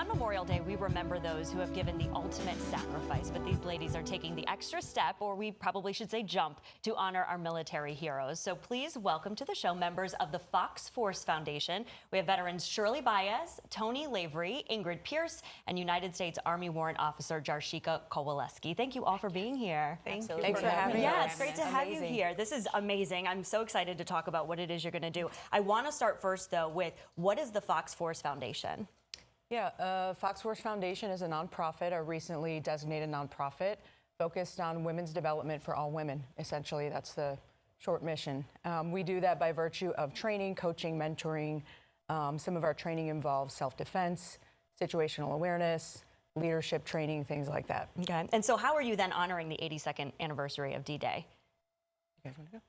On Memorial Day, we remember those who have given the ultimate sacrifice, but these ladies are taking the extra step, or we probably should say jump, to honor our military heroes. So please welcome to the show members of the Fox Force Foundation. We have veterans Shirley Baez, Tony Lavery, Ingrid Pierce, and United States Army Warrant Officer Jarshika Kowaleski. Thank you all for being here. Thank you. Thanks for having us. Yeah, it's great to have you here. This is amazing. I'm so excited to talk about what it is you're going to do. I want to start first, though, with what is the Fox Force Foundation? Yeah, Fox Force Foundation is a nonprofit, a recently designated nonprofit, focused on women's development for all women. Essentially, that's the short mission. We do that by virtue of training, coaching, mentoring. Some of our training involves self-defense, situational awareness, leadership training, things like that. Okay. And so how are you then honoring the 82nd anniversary of D-Day? You guys want to go?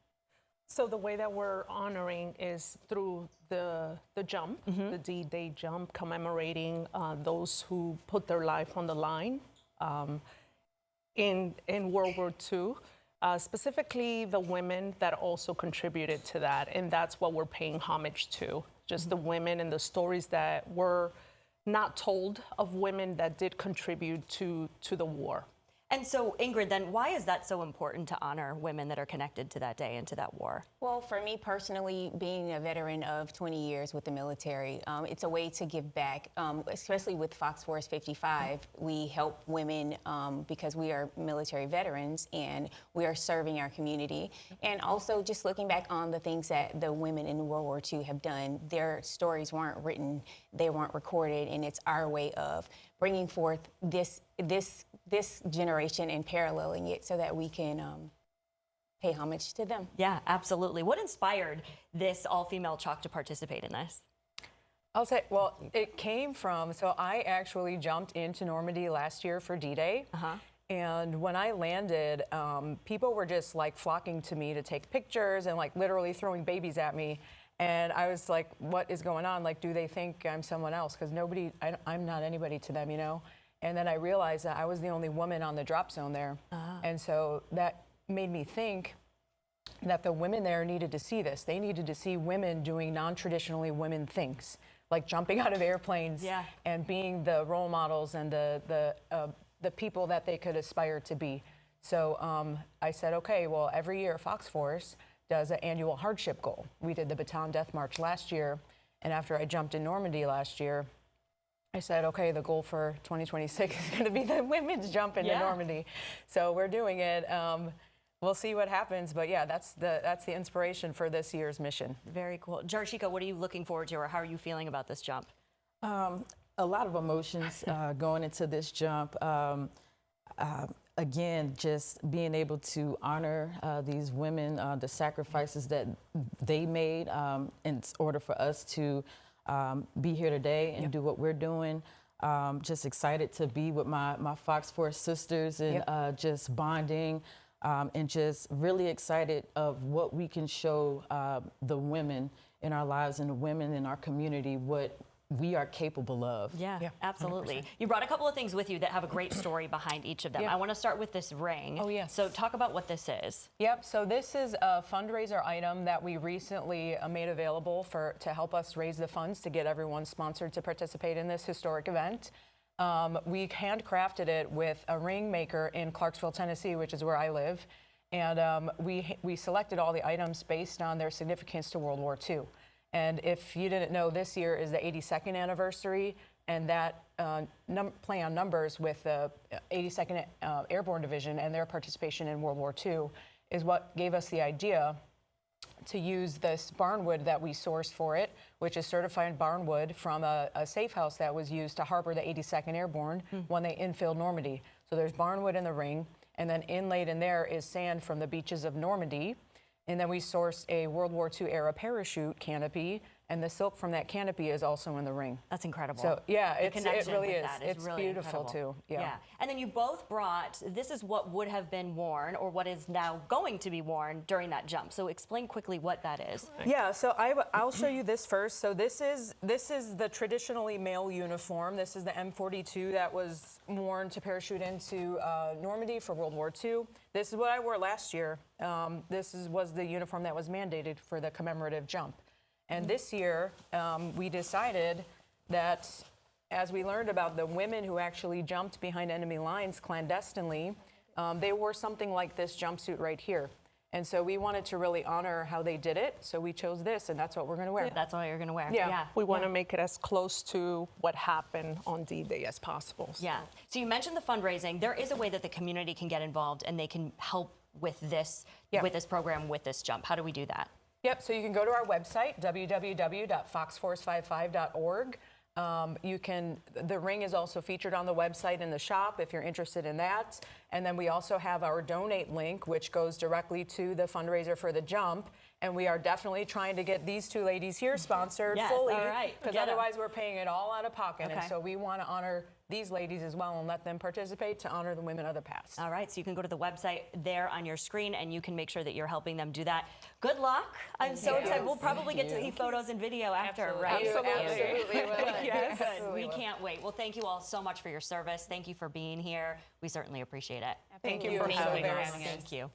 So the way that we're honoring is through the jump, the D-Day jump, commemorating those who put their life on the line in World War II, specifically the women that also contributed to that. And that's what we're paying homage to, just the women and the stories that were not told of women that did contribute to the war. And so, Ingrid, then why is that so important to honor women that are connected to that day and to that war? Well, for me personally, being a veteran of 20 years with the military, it's a way to give back, especially with Fox Force 55. We help women because we are military veterans and we are serving our community. And also just looking back on the things that the women in World War II have done. Their stories weren't written, they weren't recorded, and it's our way of bringing forth this generation and paralleling it so that we can pay homage to them. Yeah, absolutely. What inspired this all-female chalk to participate in this? I'll say, well, it came from, so I actually jumped into Normandy last year for D-Day. And when I landed, people were just like flocking to me to take pictures and like literally throwing babies at me. And I was like, what is going on? Like, do they think I'm someone else? Because I'm not anybody to them, you know? And then I realized that I was the only woman on the drop zone there. And so that made me think that the women there needed to see this. They needed to see women doing non-traditionally women things, like jumping out of airplanes and being the role models and the people that they could aspire to be. So I said, okay, well, every year Fox Force does an annual hardship goal. We did the Bataan Death March last year, and after I jumped in Normandy last year, I said, okay, the goal for 2026 is going to be the women's jump into Normandy. So we're doing it. We'll see what happens, but yeah, that's the inspiration for this year's mission. Very cool. Jarshika, what are you looking forward to, or how are you feeling about this jump? A lot of emotions going into this jump. Again, just being able to honor these women, the sacrifices that they made in order for us to be here today and do what we're doing. Just excited to be with my Fox Force sisters and just bonding and just really excited of what we can show the women in our lives and the women in our community what we are capable of. Yeah, absolutely. 100%. You brought a couple of things with you that have a great story behind each of them. I want to start with this ring. Oh, yes. So talk about what this is. Yep, so this is a fundraiser item that we recently made available to help us raise the funds to get everyone sponsored to participate in this historic event. We handcrafted it with a ring maker in Clarksville, Tennessee, which is where I live. And we selected all the items based on their significance to World War II. And if you didn't know, this year is the 82nd anniversary, and that play on numbers with the 82nd Airborne Division and their participation in World War II is what gave us the idea to use this barnwood that we sourced for it, which is certified barnwood from a safe house that was used to harbor the 82nd Airborne when they infilled Normandy. So there's barnwood in the ring, and then inlaid in there is sand from the beaches of Normandy. And then we sourced a World War II era parachute canopy, and the silk from that canopy is also in the ring. That's incredible. So yeah, it really is. It's It's really beautiful incredible. too. Yeah. And then you both brought, this is what would have been worn, or what is now going to be worn during that jump. So explain quickly what that is. Yeah, so I'll show you this first. So this is the traditionally male uniform. This is the M42 that was worn to parachute into Normandy for World War II. This is what I wore last year. This was the uniform that was mandated for the commemorative jump. And this year, we decided that as we learned about the women who actually jumped behind enemy lines clandestinely, they wore something like this jumpsuit right here. And so we wanted to really honor how they did it. So we chose this, and that's what we're going to wear. That's all you're going to wear. Yeah. We want to make it as close to what happened on D-Day as possible. So. Yeah. So you mentioned the fundraising. There is a way that the community can get involved and they can help with this program, with this jump. How do we do that? Yep, so you can go to our website, www.foxforce55.org. The ring is also featured on the website in the shop if you're interested in that. And then we also have our donate link, which goes directly to the fundraiser for the jump. And we are definitely trying to get these two ladies here sponsored Yes, fully. all right. Because Get 'em. otherwise we're paying it all out of pocket. Okay. And so we want to honor these ladies as well and let them participate to honor the women of the past. All right, so you can go to the website there on your screen and you can make sure that you're helping them do that. Good luck. I'm so excited. We'll probably get to see photos and video after, right? Absolutely. Yes. Absolutely We will. can't wait. Well, thank you all so much for your service. Thank you for being here. We certainly appreciate it. Thank you for for having having us. us. Thank you.